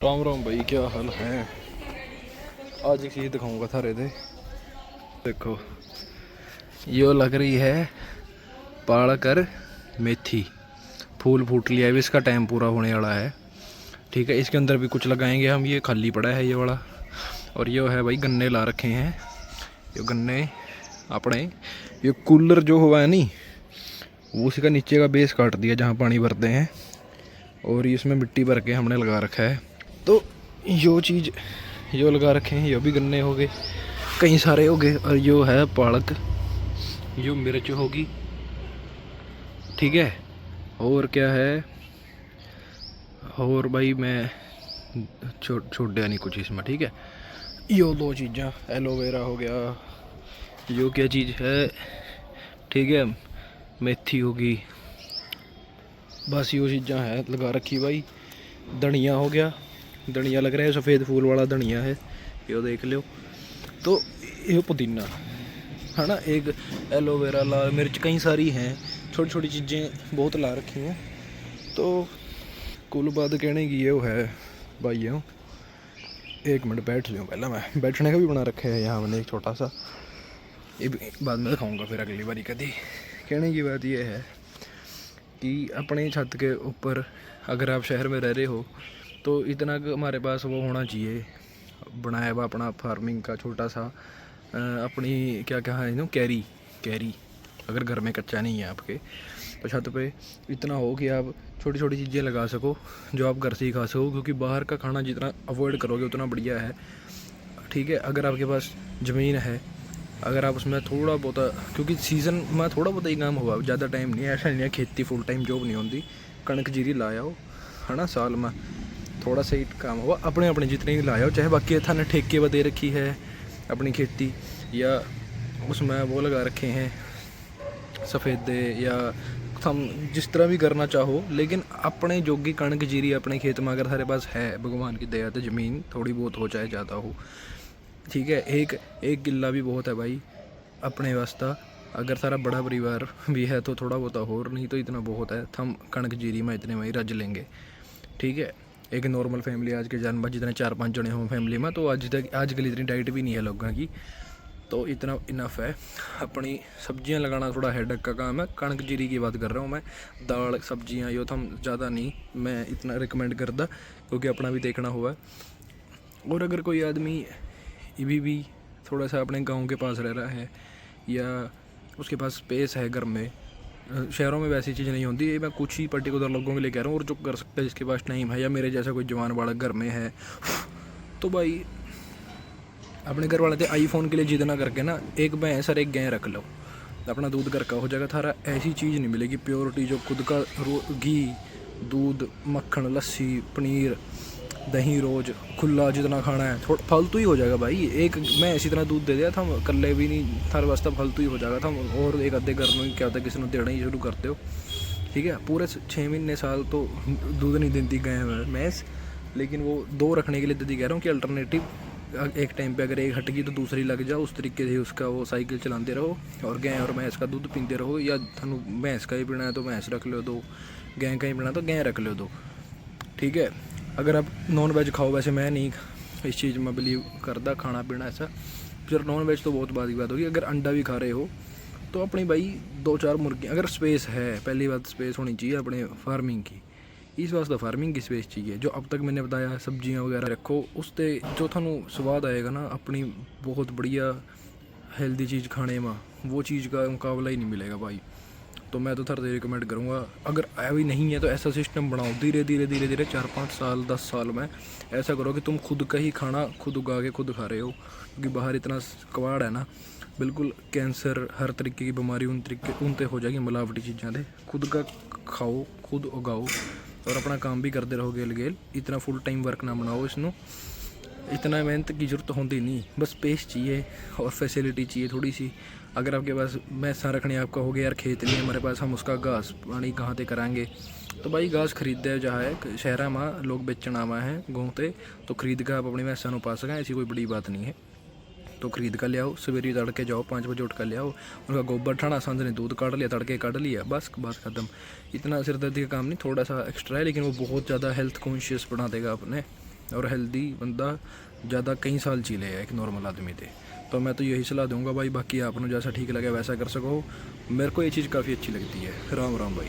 राम राम भाई, क्या हाल है। आज एक चीज़ दिखाऊंगा थारे दे। देखो, यो लग रही है पालक और मेथी। फूल फूट लिया है, इसका टाइम पूरा होने वाला है। ठीक है, इसके अंदर भी कुछ लगाएंगे हम। ये खाली पड़ा है ये वाला। और ये है भाई, गन्ने ला रखे हैं। ये गन्ने अपने, ये कूलर जो हुआ है नी, वो उसी का नीचे का बेस काट दिया जहाँ पानी भरते हैं, और इसमें मिट्टी भर के हमने लगा रखा है। तो यो चीज़ यो लगा रखे हैं। यो भी गन्ने हो गए, कई सारे हो गए। और यो है पालक, यो मिर्च होगी। ठीक है, और क्या है, और भाई मैं छोड़ दिया नहीं कुछ इसमें। ठीक है, यो दो चीज़ा, एलोवेरा हो गया। यो क्या चीज़ है, ठीक है, मेथी होगी। बस यो चीज़ा है लगा रखी भाई। धनिया हो गया, धनिया लग रहा है, सफ़ेद फूल वाला धनिया है, यो देख लो। तो ये पुदीना है ना, एक एलोवेरा, लाल मिर्च, कई सारी हैं, छोटी छोटी चीज़ें बहुत ला रखी हैं। तो कुल बात कहने की ये है भाई। हूँ एक मिनट बैठ लूँ, पहला मैं बैठने का भी बना रखा है यहाँ मैंने एक छोटा सा। ये भी बाद में दिखाऊंगा फिर अगली बारी कभी। कहने की बात ये है कि अपने छत के ऊपर अगर आप शहर में रह रहे हो तो इतना हमारे पास वो होना चाहिए, बनाया हुआ अपना फार्मिंग का छोटा सा अपनी क्या कहा है कैरी। कैरी अगर घर में कच्चा नहीं है आपके, तो छत पे इतना हो कि आप छोटी छोटी चीज़ें लगा सको जो आप घर से ही खा सको, क्योंकि बाहर का खाना जितना अवॉइड करोगे उतना बढ़िया है। ठीक है, अगर आपके पास ज़मीन है, अगर आप उसमें थोड़ा बहुत, क्योंकि सीज़न में थोड़ा बहुत ही काम हुआ, ज़्यादा टाइम नहीं है, ऐसा नहीं है खेती फुल टाइम जॉब नहीं होती। कणक जीरी लाया हो है ना, साल में थोड़ा सा ही काम हुआ, अपने अपने जितने ही लाया हो। चाहे बाकी थाने ठेके व दे रखी है अपनी खेती, या उसमें वो लगा रखे हैं सफ़ेदे, या हम जिस तरह भी करना चाहो, लेकिन अपने जोगी कणक जीरी अपने खेत में अगर थारे पास है, भगवान की दया तो ज़मीन थोड़ी बहुत हो चाहे ज़्यादा हो। ठीक है, एक एक किला भी बहुत है भाई अपने वास्ता। अगर सारा बड़ा परिवार भी है तो थोड़ा बहुत और, नहीं तो इतना बहुत है। हम कणक जीरी में इतने में ही रज लेंगे। ठीक है, एक नॉर्मल फैमिली आज के जन्म जितने 4-5 जने हों फैमिली में, तो आजकल इतनी डाइट भी नहीं है लोगों की, तो इतना इनफ है। अपनी सब्जियां लगाना थोड़ा हेडेक का काम है। कणक जीरी की बात कर रहा हूँ मैं, दाल सब्जियां यो थम ज़्यादा नहीं मैं इतना रिकमेंड करता, क्योंकि अपना भी देखना हुआ। और अगर कोई आदमी भी थोड़ा सा अपने गाँव के पास रह रहा है, या उसके पास स्पेस है घर में, शहरों में वैसी चीज़ नहीं होती, ये मैं कुछ ही पर्टिकुलर लोगों के लिए कह रहा हूँ, और जो कर सकता है जिसके पास टाइम है, या मेरे जैसा कोई जवान बालक घर में है, तो भाई अपने घर वाले थे आईफोन के लिए जिद ना करके ना, एक भैंस और एक गाय रख लो, अपना दूध घर का हो जाएगा थारा। ऐसी चीज़ नहीं मिलेगी प्योरिटी जो खुद का घी, दूध, मक्खन, लस्सी, पनीर, दही रोज़ खुला जितना खाना है, थोड़ा फालतू ही हो जाएगा भाई। एक मैं इसी तरह दूध दे दिया था, कल्ले भी नहीं थारे वास्ते फालतू ही हो जाएगा था। और एक आधे घर में क्या होता है, किसी ने देना ही शुरू करते हो। ठीक है, पूरे 6 महीने साल तो दूध नहीं देती गाय भैंस, लेकिन वो 2 रखने के लिए दीदी कह रहा हूँ कि अल्टरनेटिव एक टाइम पे अगर एक हट गई तो दूसरी लग जाओ, उस तरीके से उसका वो साइकिल चलाते रहो, और गाय और भैंस का दूध पीते रहो। या थानू भैंस का ही पीना है तो भैंस रख लो 2, गाय का ही पीना तो गाय रख लो 2। ठीक है, अगर आप नॉन वेज खाओ, वैसे मैं नहीं इस चीज़ में बिलीव करता खाना पीना ऐसा, फिर नॉन वेज तो बहुत बात होगी। अगर अंडा भी खा रहे हो तो अपनी भाई 2-4 मुर्गियाँ, अगर स्पेस है, पहली बात स्पेस होनी चाहिए अपने फार्मिंग की। इस वास्ते फार्मिंग की स्पेस चाहिए। जो अब तक मैंने बताया, सब्जियां वगैरह रखो, उससे जो थानू स्वाद आएगा ना अपनी बहुत बढ़िया हेल्दी चीज़ खाने में, वो चीज़ का मुकाबला ही नहीं मिलेगा भाई। तो मैं तो थोड़ा रिकमेंड करूँगा, अगर अभी नहीं है तो ऐसा सिस्टम बनाओ, धीरे धीरे धीरे धीरे 4-5 साल 10 साल में ऐसा करो कि तुम खुद का ही खाना खुद उगा के खुद खा रहे हो। क्योंकि बाहर इतना कबाड़ है ना, बिल्कुल कैंसर, हर तरीके की बीमारी उनते हो जाएगी मिलावटी चीज़ें थे। खुद का खाओ, खुद उगाओ, और अपना काम भी करते रहो गेल गेल। इतना फुल टाइम वर्क ना बनाओ इसनों, इतना मेहनत की ज़रूरत होती नहीं, बस स्पेस चाहिए और फैसिलिटी चाहिए थोड़ी सी। अगर आपके पास भैंसा रखने, आपका हो गया यार खेत नहीं है हमारे पास, हम उसका घास पानी कहाँ से कराएंगे, तो भाई घास खरीदते जहाँ है शहर में लोग बेचना आवा है घूमते, तो खरीद कर आप अपनी भैंसा पा सकें, ऐसी कोई बड़ी बात नहीं है। तो खरीद कर ले आओ, सवेरे तड़के जाओ 5 बजे उठ कर ले आओ, उनका गोबर ठाना, सांझ ने दूध काट लिया, तड़के काट लिया, बस बात खत्म। इतना सिरदर्दी का काम नहीं, थोड़ा सा एक्स्ट्रा है, लेकिन वो बहुत ज़्यादा हेल्थ कॉन्शियस बना देगा अपने। और हेल्दी बंदा ज़्यादा कई साल जी ले एक नॉर्मल आदमी थे। तो मैं तो यही सलाह दूंगा भाई, बाकी आपको जैसा ठीक लगे वैसा कर सको। मेरे को ये चीज़ काफ़ी अच्छी लगती है। राम राम भाई।